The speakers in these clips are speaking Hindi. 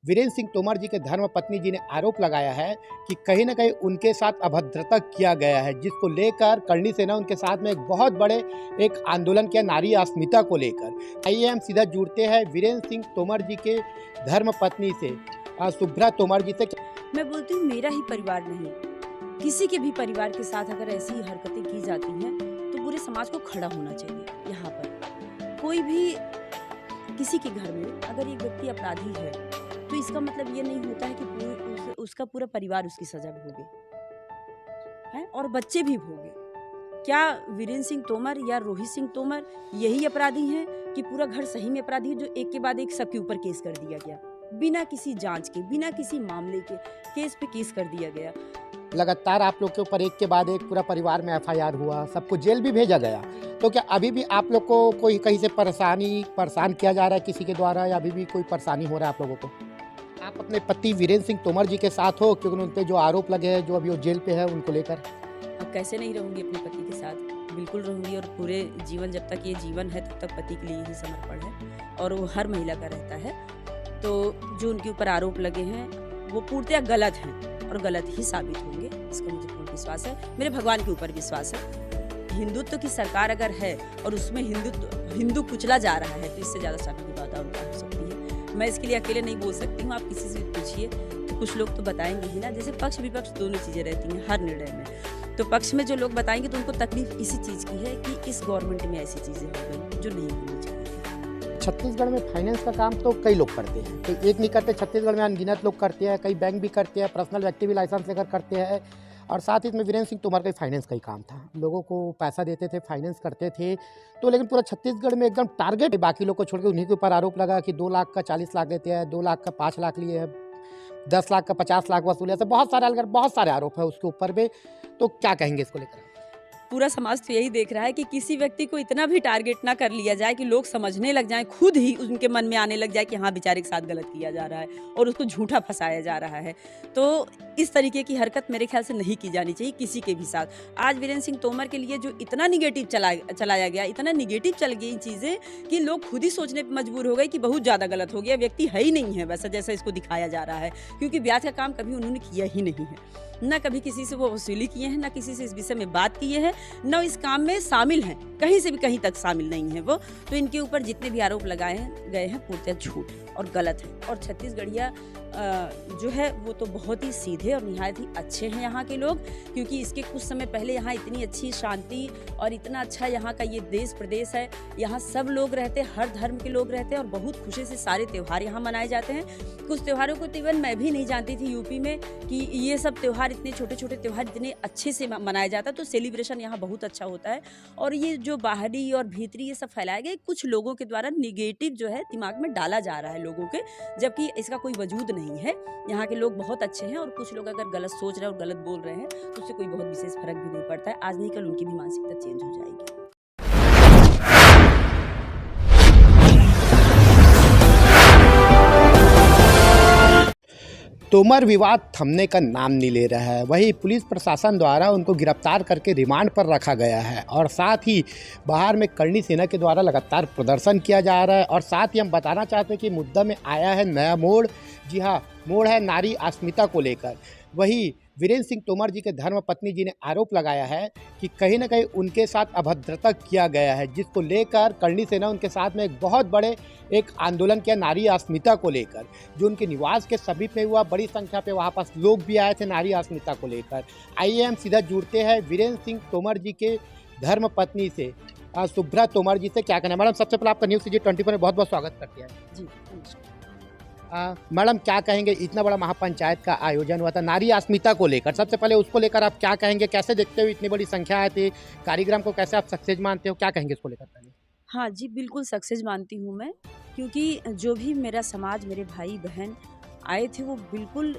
वीरेंद्र सिंह तोमर जी के धर्मपत्नी जी ने आरोप लगाया है कि कहीं न कहीं उनके साथ अभद्रता किया गया है, जिसको लेकर करणी सेना उनके साथ में एक बहुत बड़े एक आंदोलन किया नारी अस्मिता को लेकर। आइए हम सीधा जुड़ते हैं वीरेंद्र सिंह तोमर जी के धर्मपत्नी से, सुभ्रा तोमर जी से। मैं बोलती हूँ मेरा ही परिवार नहीं, किसी के भी परिवार के साथ अगर ऐसी हरकतें की जाती हैं तो पूरे समाज को खड़ा होना चाहिए। यहाँ पर कोई भी किसी के घर में अगर एक व्यक्ति अपराधी है तो इसका मतलब ये नहीं होता है कि उसका पूरा परिवार उसकी सजा भोगे है और बच्चे भी भोगे। क्या वीरेंद्र सिंह तोमर या रोहित सिंह तोमर यही अपराधी हैं कि पूरा घर सही में अपराधी है जो एक के बाद एक सबके ऊपर केस कर दिया गया, बिना किसी जांच के, बिना किसी मामले के केस पे केस कर दिया गया। लगातार आप लोग के ऊपर एक के बाद एक पूरा परिवार में एफआईआर हुआ, सबको जेल भी भेजा गया, तो क्या अभी भी आप लोग को कोई कहीं से परेशान किया जा रहा है किसी के द्वारा, या अभी भी कोई परेशानी हो रहा है आप लोगों को? आप अपने पति वीरेंद्र सिंह तोमर जी के साथ हो, क्योंकि उन पे जो आरोप लगे हैं, जो अभी वो जेल पे है, उनको लेकर? अब कैसे नहीं रहूंगी अपने पति के साथ, बिल्कुल रहूंगी। और पूरे जीवन, जब तक ये जीवन है तब तक पति के लिए ही समर्पण है और वो हर महिला का रहता है। तो जो उनके ऊपर आरोप लगे हैं वो पूर्णतः गलत हैं और गलत ही साबित होंगे, इसका मुझे पूर्ण विश्वास है। मेरे भगवान के ऊपर विश्वास है। हिंदुत्व की सरकार अगर है और उसमें हिंदू कुचला जा रहा है तो इससे ज़्यादा शर्म की बात और क्या हो सकती है। मैं इसके लिए अकेले नहीं बोल सकती हूँ, आप किसी से पूछिए तो कुछ लोग तो बताएंगे ही ना। जैसे पक्ष विपक्ष दोनों चीज़ें रहती हैं हर निर्णय में, तो पक्ष में जो लोग बताएंगे तो उनको तकलीफ इसी चीज़ की है कि इस गवर्नमेंट में ऐसी चीज़ें हो गई जो नहीं होनी चाहिए। छत्तीसगढ़ में फाइनेंस का काम तो कई लोग करते हैं, कोई एक नहीं करते, छत्तीसगढ़ में अनगिनत लोग करते हैं, कई बैंक भी करते हैं, पर्सनल व्यक्ति भी लाइसेंस लेकर करते हैं। और साथ ही इसमें वीरेंद्र सिंह तोमर का फाइनेंस का ही काम था, लोगों को पैसा देते थे, फाइनेंस करते थे। तो लेकिन पूरा छत्तीसगढ़ में एकदम टारगेट है, बाकी लोग को छोड़ के उन्हीं के ऊपर आरोप लगा कि 2 लाख का 40 लाख लेते हैं, 2 लाख का 5 लाख लिए है, 10 लाख का 50 लाख वसूले, ऐसे बहुत सारे आरोप है उसके ऊपर में। तो क्या कहेंगे इसको लेकर? पूरा समाज तो यही देख रहा है कि किसी व्यक्ति को इतना भी टारगेट ना कर लिया जाए कि लोग समझने लग जाएं, खुद ही उनके मन में आने लग जाए कि हाँ बेचारे के साथ गलत किया जा रहा है और उसको झूठा फंसाया जा रहा है। तो इस तरीके की हरकत मेरे ख्याल से नहीं की जानी चाहिए किसी के भी साथ। आज वीरेंद्र सिंह तोमर के लिए जो इतना निगेटिव चलाया गया, इतना निगेटिव चल गई चीज़ें कि लोग खुद ही सोचने पर मजबूर हो गए कि बहुत ज़्यादा गलत हो गया, व्यक्ति है ही नहीं है वैसा जैसा इसको दिखाया जा रहा है। क्योंकि ब्याज का काम कभी उन्होंने किया ही नहीं है, न कभी किसी से वो वसूली किए हैं, न किसी से इस विषय में बात किए हैं, न इस काम में शामिल हैं, कहीं से भी कहीं तक शामिल नहीं है वो। तो इनके ऊपर जितने भी आरोप लगाए गए हैं पूर्णतः झूठ और गलत है। और छत्तीसगढ़िया जो है वो तो बहुत ही सीधे और निहायत ही अच्छे हैं यहाँ के लोग, क्योंकि इसके कुछ समय पहले यहाँ इतनी अच्छी शांति और इतना अच्छा यहाँ का ये देश प्रदेश है, यहाँ सब लोग रहते हैं, हर धर्म के लोग रहते हैं और बहुत खुशी से सारे त्यौहार यहाँ मनाए जाते हैं। कुछ त्योहारों को तो इवन मैं भी नहीं जानती थी यूपी में कि ये सब त्यौहार, इतने छोटे छोटे त्यौहार इतने अच्छे से मनाया जाता है। तो सेलिब्रेशन यहाँ बहुत अच्छा होता है। और ये जो बाहरी और भीतरी ये सब फैलाए गए कुछ लोगों के द्वारा निगेटिव जो है दिमाग में डाला जा रहा है लोगों के, जबकि इसका कोई वजूद नहीं है। यहाँ के लोग बहुत अच्छे हैं और कुछ लोग अगर गलत सोच रहे हैं और गलत बोल रहे हैं तो उससे कोई बहुत विशेष फर्क भी नहीं पड़ता है। आज नहीं कल उनकी भी मानसिकता चेंज हो जाएगी। तोमर विवाद थमने का नाम नहीं ले रहा है। वहीं पुलिस प्रशासन द्वारा उनको गिरफ्तार करके रिमांड पर रखा गया है और साथ ही बाहर में करणी सेना के द्वारा लगातार प्रदर्शन किया जा रहा है। और साथ ही हम बताना चाहते हैं कि मुद्दा में आया है नया मोड़। जी हाँ, मोड़ है नारी अस्मिता को लेकर। वही वीरेंद्र सिंह तोमर जी के धर्मपत्नी जी ने आरोप लगाया है कि कहीं न कहीं उनके साथ अभद्रता किया गया है, जिसको लेकर करणी सेना उनके साथ में एक बहुत बड़े एक आंदोलन किया नारी अस्मिता को लेकर, जो उनके निवास के समीप में हुआ। बड़ी संख्या पे वहाँ पास लोग भी आए थे नारी अस्मिता को लेकर। आइए हम सीधा जुड़ते हैं वीरेंद्र सिंह तोमर जी के धर्मपत्नी से, सुभ्रा तोमर जी से। क्या कहना है मैडम? सबसे पहले आपका न्यूज़ CG 24 में बहुत बहुत स्वागत करते हैं जी। मैडम, क्या कहेंगे, इतना बड़ा महापंचायत का आयोजन हुआ था नारी अस्मिता को लेकर, सबसे पहले उसको लेकर आप क्या कहेंगे? कैसे देखते हो इतनी बड़ी संख्या आए थे, कार्यक्रम को कैसे आप सक्सेस मानते हो, क्या कहेंगे इसको लेकर पहले? हाँ जी, बिल्कुल सक्सेस मानती हूँ मैं, क्योंकि जो भी मेरा समाज, मेरे भाई बहन आए थे वो बिल्कुल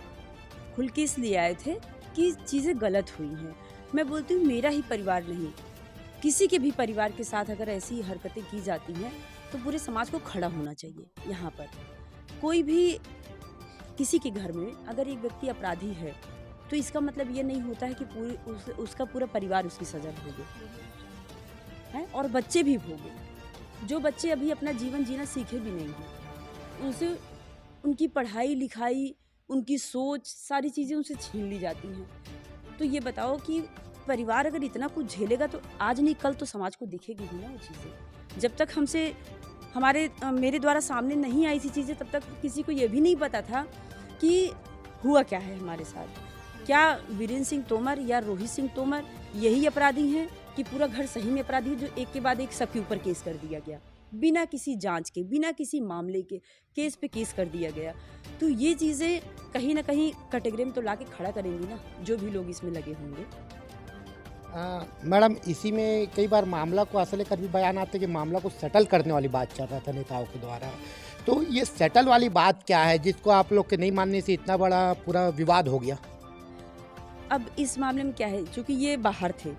खुल के इसलिए आए थे कि चीज़ें गलत हुई हैं। मैं बोलती हूँ मेरा ही परिवार नहीं, किसी के भी परिवार के साथ अगर ऐसी हरकतें की जाती हैं तो पूरे समाज को खड़ा होना चाहिए। यहाँ पर कोई भी किसी के घर में अगर एक व्यक्ति अपराधी है तो इसका मतलब ये नहीं होता है कि उसका पूरा परिवार उसकी सजा भोगे है और बच्चे भी भोगे। जो बच्चे अभी अपना जीवन जीना सीखे भी नहीं हैं, उनसे उनकी पढ़ाई लिखाई, उनकी सोच, सारी चीज़ें उनसे छीन ली जाती हैं। तो ये बताओ कि परिवार अगर इतना कुछ झेलेगा तो आज नहीं कल तो समाज को दिखेगी ही ना वो चीज़ें। जब तक मेरे द्वारा सामने नहीं आई थी चीज़ें, तब तक किसी को ये भी नहीं पता था कि हुआ क्या है हमारे साथ। क्या वीरेंद्र सिंह तोमर या रोहित सिंह तोमर यही अपराधी हैं कि पूरा घर सही में अपराधी है, जो एक के बाद एक सबके ऊपर केस कर दिया गया, बिना किसी जांच के, बिना किसी मामले के केस पे केस कर दिया गया। तो ये चीज़ें कहीं ना कहीं कैटेगरी में तो ला के खड़ा करेंगी ना, जो भी लोग इसमें लगे होंगे। मैडम, इसी में कई बार मामला को ऐसा लेकर भी बयान आते हैं कि मामला को सेटल करने वाली बात चल रहा था नेताओं के द्वारा। तो ये सेटल वाली बात क्या है जिसको आप लोग के नहीं मानने से इतना बड़ा पूरा विवाद हो गया? अब इस मामले में क्या है, चूंकि ये बाहर थे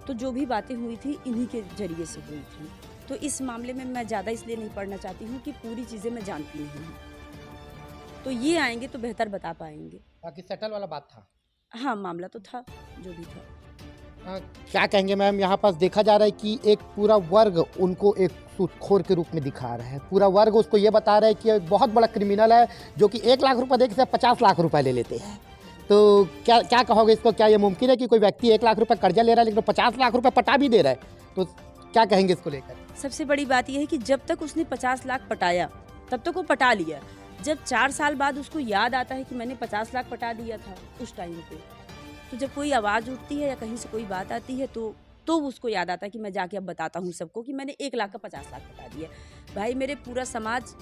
तो जो भी बातें हुई थी इन्हीं के जरिए से हुई थी। तो इस मामले में मैं ज़्यादा इसलिए नहीं पढ़ना चाहती हूँ कि पूरी चीज़ें मैं जानती नहीं हूँ। तो ये आएंगे तो बेहतर बता पाएंगे। बाकी सेटल वाला बात था। हाँ, मामला तो था जो भी था। क्या कहेंगे मैम, यहाँ पास देखा जा रहा है कि एक पूरा वर्ग उनको एक सूदखोर के रूप में दिखा रहा है। पूरा वर्ग उसको ये बता रहा है कि एक बहुत बड़ा क्रिमिनल है जो कि 1 लाख रुपए देके 50 लाख रुपए ले लेते हैं। तो क्या क्या कहोगे इसको? क्या ये मुमकिन है कि कोई व्यक्ति 1 लाख रुपए कर्जा ले रहा है लेकिन 50 लाख रुपए पटा भी दे रहा है? तो क्या कहेंगे इसको लेकर? सबसे बड़ी बात यह है कि जब तक उसने 50 लाख पटाया तब तक वो पटा लिया। जब 4 साल बाद उसको याद आता है कि मैंने 50 लाख पटा दिया था उस टाइम पे, तो जब कोई आवाज़ उठती है या कहीं से कोई बात आती है तो उसको याद आता है कि मैं जाके अब बताता हूँ सबको कि मैंने 1 लाख का 50 लाख पटा दिया। भाई, मेरे पूरा समाज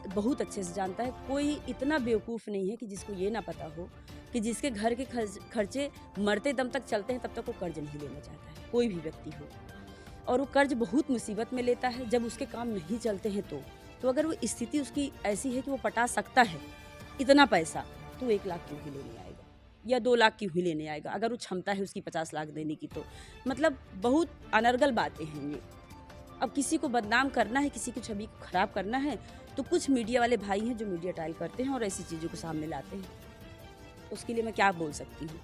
बहुत अच्छे से जानता है, कोई इतना बेवकूफ़ नहीं है कि जिसको ये ना पता हो कि जिसके घर के खर्चे मरते दम तक चलते हैं तब तक वो कर्ज नहीं लेना चाहता है, कोई भी व्यक्ति हो। और वो कर्ज बहुत मुसीबत में लेता है जब उसके काम नहीं चलते हैं। तो अगर वो स्थिति उसकी ऐसी है कि वो पटा सकता है इतना पैसा, तो 1 लाख क्यों ही लेने आएगा या 2 लाख क्यों ही लेने आएगा अगर वो क्षमता है उसकी 50 लाख देने की। तो मतलब बहुत अनर्गल बातें हैं ये। अब किसी को बदनाम करना है, किसी की छवि को खराब करना है, तो कुछ मीडिया वाले भाई हैं जो मीडिया ट्रायल करते हैं और ऐसी चीज़ों को सामने लाते हैं। उसके लिए मैं क्या बोल सकती हूँ।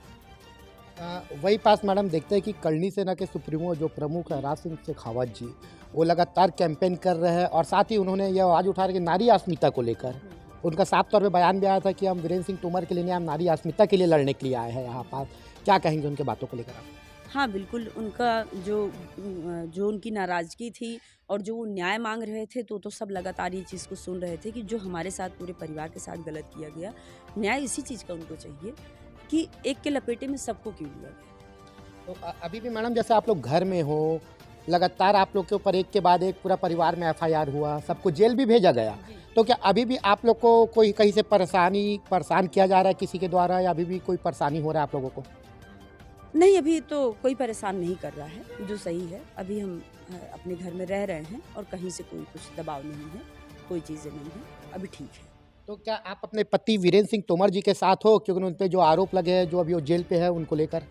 वही पास मैडम देखते हैं कि करनी सेना के सुप्रीमो जो प्रमुख है राज सिंह शेखावत जी, वो लगातार कैंपेन कर रहे हैं और साथ ही उन्होंने यह आवाज़ उठा रहे कि नारी अस्मिता को लेकर उनका साफ तौर पे बयान भी आया था कि हम वीरेंद्र सिंह तोमर के लिए नहीं, हम नारी अस्मिता के लिए लड़ने के लिए आए हैं यहाँ पास। क्या कहेंगे उनके बातों को लेकर आप? हाँ, बिल्कुल। उनका जो उनकी नाराज़गी थी और जो वो न्याय मांग रहे थे, तो सब लगातार ये चीज़ को सुन रहे थे कि जो हमारे साथ पूरे परिवार के साथ गलत किया गया, न्याय इसी चीज़ का उनको चाहिए कि एक के लपेटे में सबको क्यों लिया गया। तो अभी भी मैडम जैसे आप लोग घर में हो, लगातार आप लोग के ऊपर एक के बाद एक पूरा परिवार में FIR हुआ, सबको जेल भी भेजा गया, तो क्या अभी भी आप लोग को कोई कहीं से परेशान किया जा रहा है किसी के द्वारा, या अभी भी कोई परेशानी हो रहा है आप लोगों को? नहीं, अभी तो कोई परेशान नहीं कर रहा है, जो सही है। अभी हम अपने घर में रह रहे हैं और कहीं से कोई कुछ दबाव नहीं है, कोई चीज़ें नहीं है, अभी ठीक है। तो क्या आप अपने पति वीरेंद्र सिंह तोमर जी के साथ हो, क्योंकि उन पे जो आरोप लगे हैं जो अभी वो जेल पे है उनको लेकर?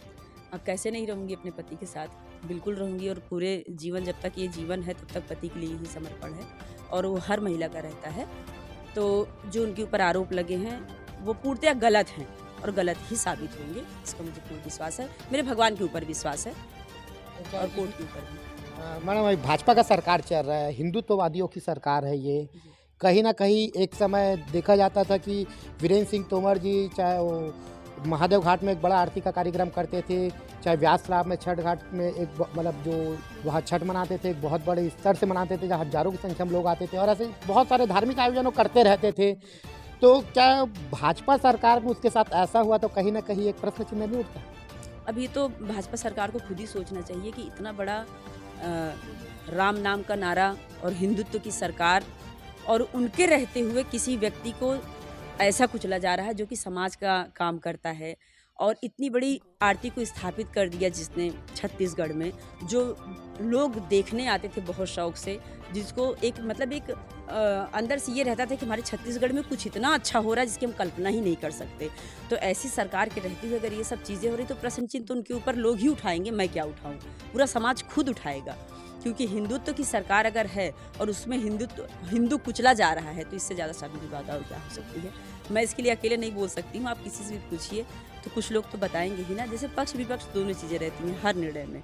अब कैसे नहीं रहूँगी अपने पति के साथ, बिल्कुल रहूँगी। और पूरे जीवन, जब तक ये जीवन है तब तक पति के लिए ही समर्पण है और वो हर महिला का रहता है। तो जो उनके ऊपर आरोप लगे हैं वो पूर्णतः गलत हैं और गलत ही साबित होंगे, इसका मुझे पूर्ण विश्वास है। मेरे भगवान के ऊपर विश्वास है और कोर्ट के ऊपर भी। मैडम, अभी भाजपा का सरकार चल रहा है, हिंदुत्ववादियों की सरकार है ये। कहीं ना कहीं एक समय देखा जाता था कि वीरेंद्र सिंह तोमर जी चाहे वो महादेव घाट में एक बड़ा आरती का कार्यक्रम करते थे, चाहे व्यास तालाब में छठ घाट में एक मतलब जो वहाँ छठ मनाते थे, एक बहुत बड़े स्तर से मनाते थे जहाँ हजारों की संख्या में लोग आते थे और ऐसे बहुत सारे धार्मिक आयोजनों करते रहते थे। तो क्या भाजपा सरकार में उसके साथ ऐसा हुआ तो कहीं ना कहीं एक प्रश्न चिन्ह नहीं उठता? अभी तो भाजपा सरकार को खुद ही सोचना चाहिए कि इतना बड़ा राम नाम का नारा और हिंदुत्व की सरकार, और उनके रहते हुए किसी व्यक्ति को ऐसा कुचला जा रहा है जो कि समाज का काम करता है। और इतनी बड़ी आरती को स्थापित कर दिया जिसने छत्तीसगढ़ में, जो लोग देखने आते थे बहुत शौक से, जिसको एक मतलब एक अंदर से ये रहता था कि हमारे छत्तीसगढ़ में कुछ इतना अच्छा हो रहा है जिसकी हम कल्पना ही नहीं कर सकते। तो ऐसी सरकार के रहते हुए अगर ये सब चीज़ें हो रही तो प्रश्न चिन्ह तो उनके ऊपर लोग ही उठाएंगे, मैं क्या उठाऊँ, पूरा समाज खुद उठाएगा। क्योंकि हिंदुत्व की सरकार अगर है और उसमें हिंदू कुचला जा रहा है तो इससे ज़्यादा शर्म की बात और क्या हो सकती है। मैं इसके लिए अकेले नहीं बोल सकती हूँ, आप किसी से भी पूछिए तो कुछ लोग तो बताएंगे ही ना। जैसे पक्ष विपक्ष दोनों चीज़ें रहती हैं हर निर्णय में,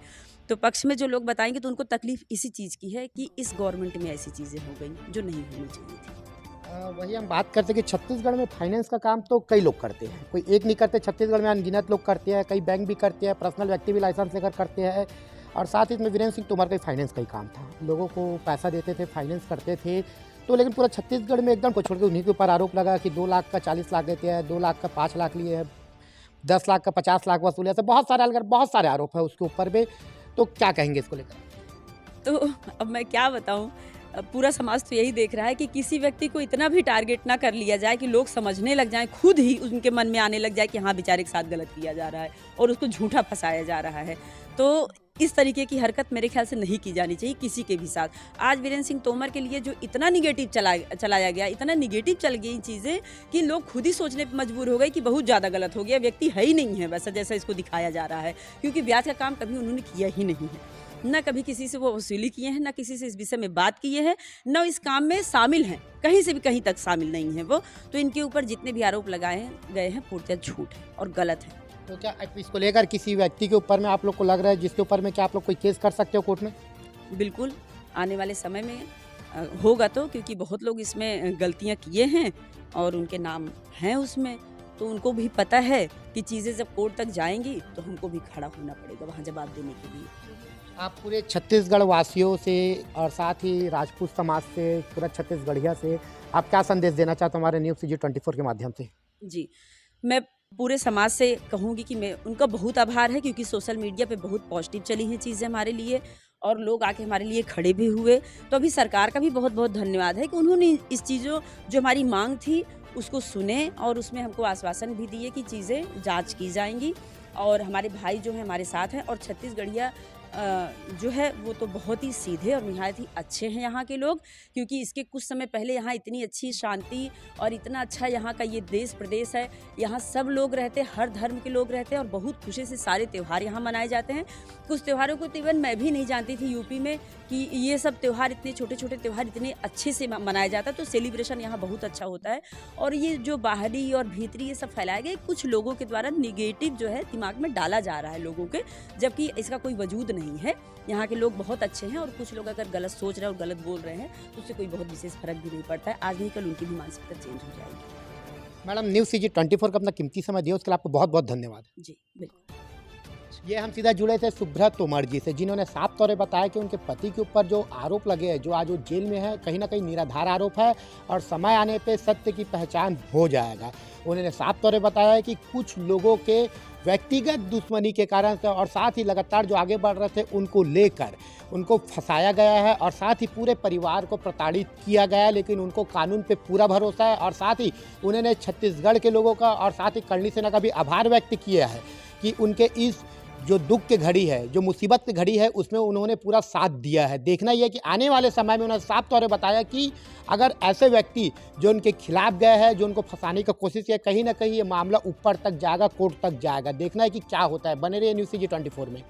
तो पक्ष में जो लोग बताएंगे तो उनको तकलीफ इसी चीज़ की है कि इस गवर्नमेंट में ऐसी चीज़ें हो गई जो नहीं होनी चाहिए थी। वही हम बात करते हैं कि छत्तीसगढ़ में फाइनेंस का काम तो कई लोग करते हैं, कोई एक नहीं करते। छत्तीसगढ़ में अनगिनत लोग करते हैं, कई बैंक भी करते हैं, पर्सनल व्यक्ति भी लाइसेंस लेकर करते हैं। और साथ ही इसमें वीरेंद्र सिंह तोमर का फाइनेंस का ही काम था, लोगों को पैसा देते थे, फाइनेंस करते थे। तो लेकिन पूरा छत्तीसगढ़ में एकदम को छोड़ के उन्हीं के ऊपर आरोप लगा कि 2 लाख का 40 लाख देते हैं, 2 लाख का 5 लाख लिए है, 10 लाख का 50 लाख वसूले, ऐसे बहुत सारे आरोप है उसके ऊपर भी। तो क्या कहेंगे इसको लेकर? तो अब मैं क्या बताऊँ, पूरा समाज तो यही देख रहा है कि किसी व्यक्ति को इतना भी टारगेट ना कर लिया जाए कि लोग समझने लग जाएं, खुद ही उनके मन में आने लग जाए कि हाँ, बेचारे के साथ गलत किया जा रहा है और उसको झूठा फंसाया जा रहा है। तो इस तरीके की हरकत मेरे ख्याल से नहीं की जानी चाहिए किसी के भी साथ। आज वीरेंद्र सिंह तोमर के लिए जो इतना निगेटिव चलाया गया, इतना निगेटिव चल गई चीज़ें कि लोग खुद ही सोचने पर मजबूर हो गए कि बहुत ज़्यादा गलत हो गया, व्यक्ति है ही नहीं है वैसा जैसा इसको दिखाया जा रहा है। क्योंकि ब्याज का काम कभी उन्होंने किया ही नहीं है, ना कभी किसी से वो वसूली किए हैं, ना किसी से इस विषय में बात किए हैं, न इस काम में शामिल हैं, कहीं से भी कहीं तक शामिल नहीं है वो। तो इनके ऊपर जितने भी आरोप लगाए गए हैं पूर्णतः झूठ है और गलत है। तो क्या इसको लेकर किसी व्यक्ति के ऊपर में आप लोग को लग रहा है जिसके ऊपर में क्या आप लोग कोई केस कर सकते हो कोर्ट में? बिल्कुल, आने वाले समय में होगा तो, क्योंकि बहुत लोग इसमें गलतियां किए हैं और उनके नाम हैं उसमें, तो उनको भी पता है कि चीज़ें जब कोर्ट तक जाएंगी तो हमको भी खड़ा होना पड़ेगा वहाँ जवाब देने के लिए। आप पूरे छत्तीसगढ़ वासियों से और साथ ही राजपूत समाज से, पूरा छत्तीसगढ़िया से आप क्या संदेश देना चाहते हो हमारे न्यूज़ CG 24 के माध्यम से? जी, मैं पूरे समाज से कहूँगी कि मैं उनका बहुत आभार है, क्योंकि सोशल मीडिया पे बहुत पॉजिटिव चली हैं चीज़ें हमारे लिए और लोग आके हमारे लिए खड़े भी हुए। तो अभी सरकार का भी बहुत-बहुत धन्यवाद है कि उन्होंने इस चीज़ों जो हमारी माँग थी उसको सुने और उसमें हमको आश्वासन भी दिए कि चीज़ें जाँच की जाएँगी और हमारे भाई जो हैं हमारे साथ हैं। और छत्तीसगढ़िया जो है वो तो बहुत ही सीधे और निहायत ही अच्छे हैं यहाँ के लोग, क्योंकि इसके कुछ समय पहले यहाँ इतनी अच्छी शांति और इतना अच्छा यहाँ का ये देश प्रदेश है। यहाँ सब लोग रहते हैं, हर धर्म के लोग रहते हैं और बहुत खुशी से सारे त्यौहार यहाँ मनाए जाते हैं। कुछ त्योहारों को इवन मैं भी नहीं जानती थी यूपी में कि ये सब त्यौहार, इतने छोटे छोटे त्यौहार इतने अच्छे से मनाया जाता है। तो सेलिब्रेशन यहाँ बहुत अच्छा होता है। और ये जो बाहरी और भीतरी ये सब फैलाए गए कुछ लोगों के द्वारा निगेटिव जो है दिमाग में डाला जा रहा है लोगों के, जबकि इसका कोई वजूद नहीं है। यहाँ के लोग बहुत अच्छे हैं और कुछ लोग अगर गलत सोच रहे हैं और गलत बोल रहे हैं तो उससे कोई बहुत विशेष फर्क भी नहीं पड़ता है। आज नहीं कल उनकी भी मानसिकता चेंज हो जाएगी। मैडम, न्यूज़ CG 24 का अपना कीमती समय दिया उसके लिए आपको बहुत बहुत धन्यवाद। जी बिल्कुल। ये हम सीधा जुड़े थे सुब्रत तोमर जी से, जिन्होंने साफ तौर पे बताया कि उनके पति के ऊपर जो आरोप लगे हैं, जो आज वो जेल में है, कहीं ना कहीं निराधार आरोप है और समय आने पे सत्य की पहचान हो जाएगा। उन्होंने साफ तौर पे बताया है कि कुछ लोगों के व्यक्तिगत दुश्मनी के कारण से और साथ ही लगातार जो आगे बढ़ रहे थे उनको लेकर उनको फंसाया गया है और साथ ही पूरे परिवार को प्रताड़ित किया गया है। लेकिन उनको कानून पे पूरा भरोसा है और साथ ही उन्होंने छत्तीसगढ़ के लोगों का और साथ ही करणी सेना का भी आभार व्यक्त किया है कि उनके इस जो दुख की घड़ी है, जो मुसीबत की घड़ी है, उसमें उन्होंने पूरा साथ दिया है। देखना यह है कि आने वाले समय में उन्होंने साफ तौर पर बताया कि अगर ऐसे व्यक्ति जो उनके खिलाफ गए हैं, जो उनको फंसाने की कोशिश है, कहीं ना कहीं ये मामला ऊपर तक जाएगा, कोर्ट तक जाएगा। देखना है कि क्या होता है। बने रहिए न्यूज़ CG 24 में।